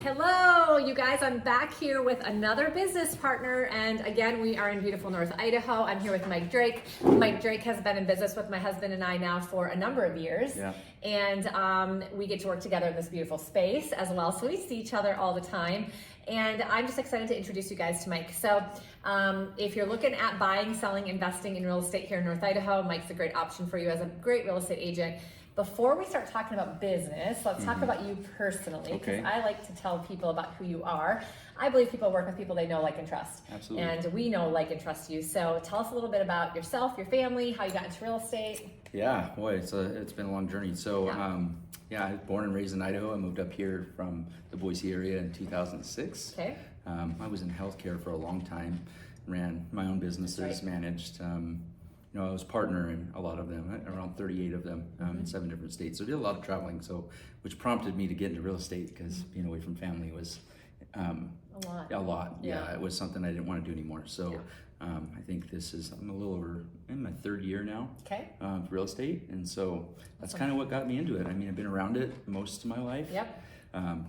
Hello, you guys. I'm back here with another business partner, and again, we are in beautiful North Idaho. I'm here with Mike Drake. Mike Drake has been in business with my husband and I now for a number of years, and we get to work together in this beautiful space as well, so we see each other all the time. And I'm just excited to introduce you guys to Mike. So if you're looking at buying, selling, investing in real estate here in North Idaho, Mike's a great option for you as a great real estate agent. Before we start talking about business, let's talk about you personally, because I like to tell people about who you are. I believe people work with people they know, like, and trust. Absolutely. And we know, like, and trust you. So tell us a little bit about yourself, your family, how you got into real estate. Yeah, boy, it's been a long journey. So, I was born and raised in Idaho. I moved up here from the Boise area in 2006. Okay. I was in healthcare for a long time, ran my own businesses, managed. I was partner in a lot of them, around 38 of them, in 7 different states. So I did a lot of traveling, which prompted me to get into real estate, because being away from family was a lot. Yeah, it was something I didn't want to do anymore. So I think I'm a little over in my 3rd year now, real estate. And so that's kind of what got me into it. I mean, I've been around it most of my life. Yep.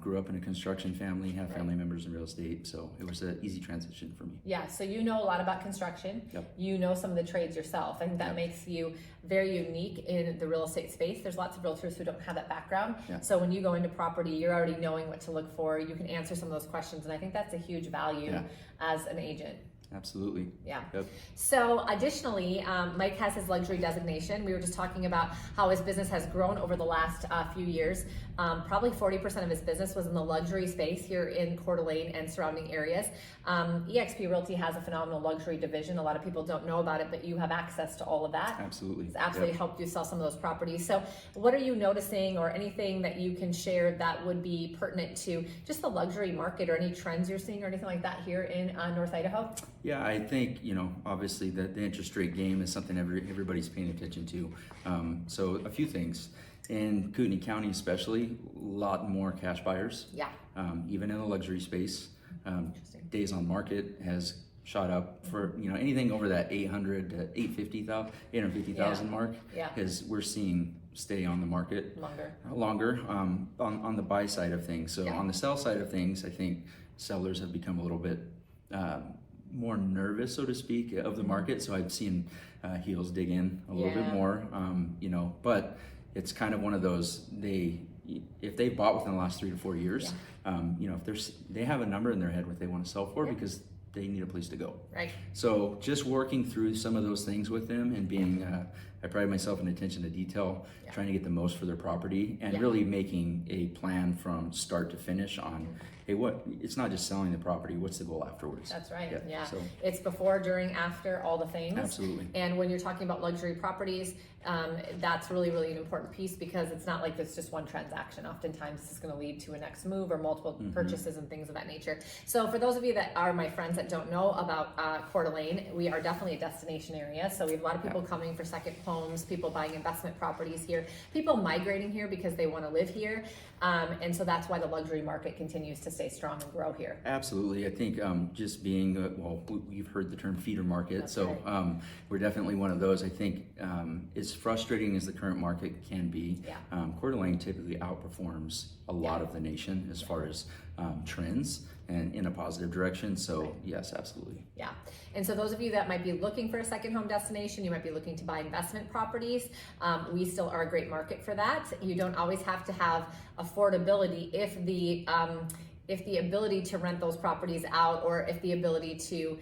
Grew up in a construction family, have family members in real estate, so it was an easy transition for me. Yeah, so you know a lot about construction. Yep. You know some of the trades yourself, and that makes you very unique in the real estate space. There's lots of realtors who don't have that background. So when you go into property, you're already knowing what to look for. You can answer some of those questions, and I think that's a huge value as an agent. Absolutely. Yeah. Yep. So additionally, Mike has his luxury designation. We were just talking about how his business has grown over the last few years. Probably 40% of his business was in the luxury space here in Coeur d'Alene and surrounding areas. eXp Realty has a phenomenal luxury division. A lot of people don't know about it, but you have access to all of that. Absolutely. It's absolutely helped you sell some of those properties. So what are you noticing, or anything that you can share that would be pertinent to just the luxury market, or any trends you're seeing or anything like that here in North Idaho? Yeah, I think, obviously the interest rate game is something everybody's paying attention to. So a few things. In Kootenai County especially, a lot more cash buyers. Yeah. Even in the luxury space. Days on market has shot up for, anything over that 800 to 850,000 mark. Yeah. Because we're seeing stay on the market longer on the buy side of things. So on the sell side of things, I think sellers have become a little bit more nervous, so to speak, of the market. So I've seen heels dig in a little bit more, but it's kind of one of those, if they bought within the last 3 to 4 years, if they have a number in their head what they want to sell for, because they need a place to go. Right. So just working through some of those things with them, and being, I pride myself in attention to detail, trying to get the most for their property, and really making a plan from start to finish on, hey, it's not just selling the property, what's the goal afterwards? That's right. Yeah. So it's before, during, after, all the things. Absolutely. And when you're talking about luxury properties, that's really, really an important piece, because it's not like it's just one transaction. Oftentimes this is going to lead to a next move or multiple purchases and things of that nature. So for those of you that are my friends that don't know about Coeur d'Alene, we are definitely a destination area. So we have a lot of people coming for second homes, people buying investment properties here, people migrating here because they want to live here. And so that's why the luxury market continues to stay strong and grow here. Absolutely. I think just being, we've heard the term feeder market. That's right. We're definitely one of those. I think as frustrating as the current market can be, Coeur d'Alene typically outperforms a lot of the nation as far as trends, and in a positive direction. So yes, absolutely. Yeah. And so those of you that might be looking for a second home destination, you might be looking to buy investment properties, we still are a great market for that. You don't always have to have affordability if the ability to rent those properties out, or if the ability to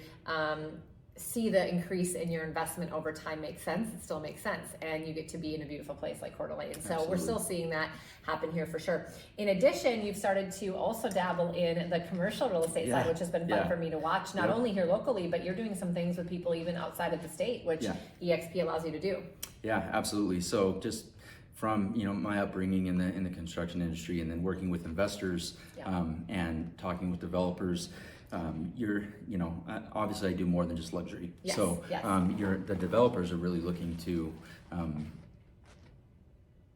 see the increase in your investment over time makes sense. It still makes sense, and you get to be in a beautiful place like Coeur d'Alene. So we're still seeing that happen here for sure. In addition, you've started to also dabble in the commercial real estate side, which has been fun for me to watch, not only here locally, but you're doing some things with people even outside of the state, which eXp allows you to do. Yeah, absolutely. So just from my upbringing in the construction industry, and then working with investors and talking with developers, obviously I do more than just luxury. So the developers are really looking to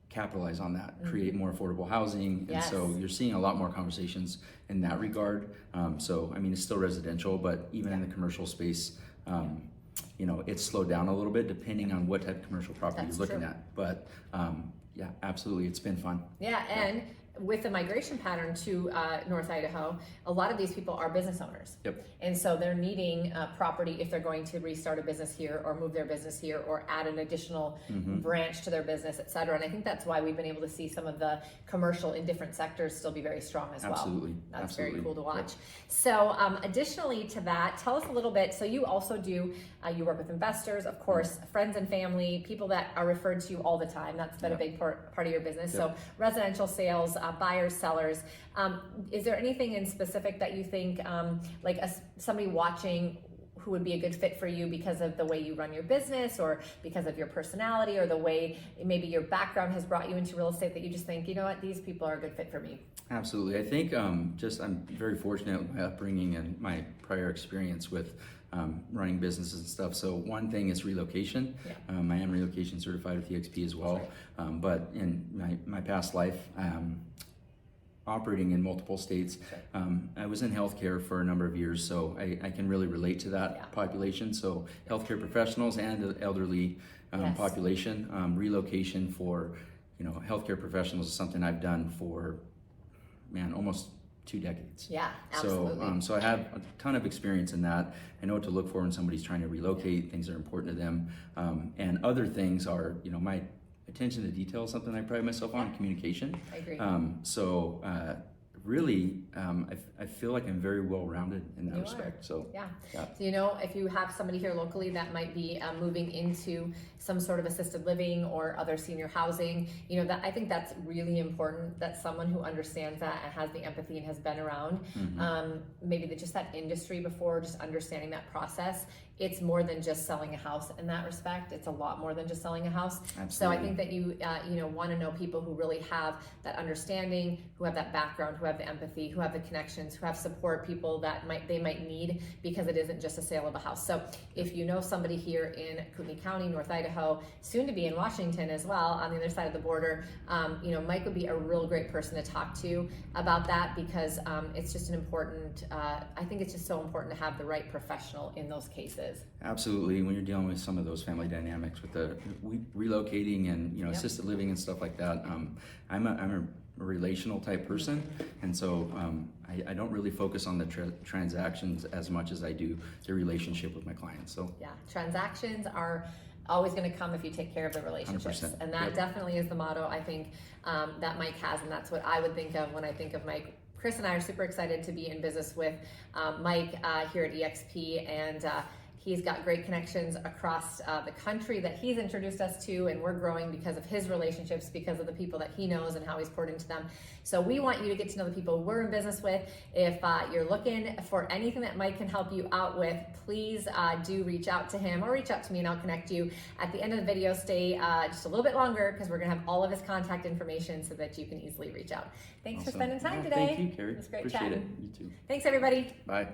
capitalize on that, create more affordable housing, and so you're seeing a lot more conversations in that regard. So I mean, it's still residential, but even in the commercial space, it's slowed down a little bit depending on what type of commercial property you're looking at. But yeah, absolutely, it's been fun. Yeah, and with the migration pattern to North Idaho, a lot of these people are business owners. Yep. And so they're needing property if they're going to restart a business here or move their business here or add an additional branch to their business, et cetera. And I think that's why we've been able to see some of the commercial in different sectors still be very strong as well. Absolutely. That's Absolutely. very cool to watch. Yep. So additionally to that, tell us a little bit. So you also do, you work with investors, of course, friends and family, people that are referred to you all the time. That's been a big part of your business. So residential sales, buyers, sellers. Is there anything in specific that you think, like somebody watching who would be a good fit for you because of the way you run your business or because of your personality or the way maybe your background has brought you into real estate that you just think, you know what, these people are a good fit for me? Absolutely. I think I'm very fortunate with my upbringing and my prior experience with running businesses and stuff. So one thing is relocation. Yeah. I am relocation certified with EXP as well. Right. But in my past life, operating in multiple states, I was in healthcare for a number of years, so I can really relate to that population. So healthcare professionals and the elderly population. Relocation for healthcare professionals is something I've done for almost 2 decades. Yeah, absolutely. So I have a ton of experience in that. I know what to look for when somebody's trying to relocate. Things that are important to them, and other things are my attention to detail is something I pride myself on. Communication. I agree. Really, I feel like I'm very well rounded in that respect. So yeah. So if you have somebody here locally that might be moving into some sort of assisted living or other senior housing, that I think that's really important. That someone who understands that and has the empathy and has been around, maybe just that industry before, just understanding that process. It's more than just selling a house in that respect. It's a lot more than just selling a house. Absolutely. So I think that you want to know people who really have that understanding, who have that background, who have the empathy, who have the connections, who have support people that they might need, because it isn't just a sale of a house. So if you know somebody here in Kootenai County, North Idaho, soon to be in Washington as well, on the other side of the border, Mike would be a real great person to talk to about that, because it's just an important, I think it's just so important to have the right professional in those cases. Absolutely. When you're dealing with some of those family dynamics with the relocating and assisted living and stuff like that, I'm a relational type person, and so I don't really focus on the transactions as much as I do the relationship with my clients. So yeah, transactions are always going to come if you take care of the relationships, 100%. And that definitely is the motto I think that Mike has, and that's what I would think of when I think of Mike. Chris and I are super excited to be in business with Mike here at EXP, and he's got great connections across the country that he's introduced us to, and we're growing because of his relationships, because of the people that he knows and how he's poured into them. So we want you to get to know the people we're in business with. If you're looking for anything that Mike can help you out with, please do reach out to him or reach out to me and I'll connect you. At the end of the video, stay just a little bit longer because we're going to have all of his contact information so that you can easily reach out. Thanks for spending time today. Thank you, Cari. It was great Appreciate chatting. it. You too. Thanks, everybody. Bye.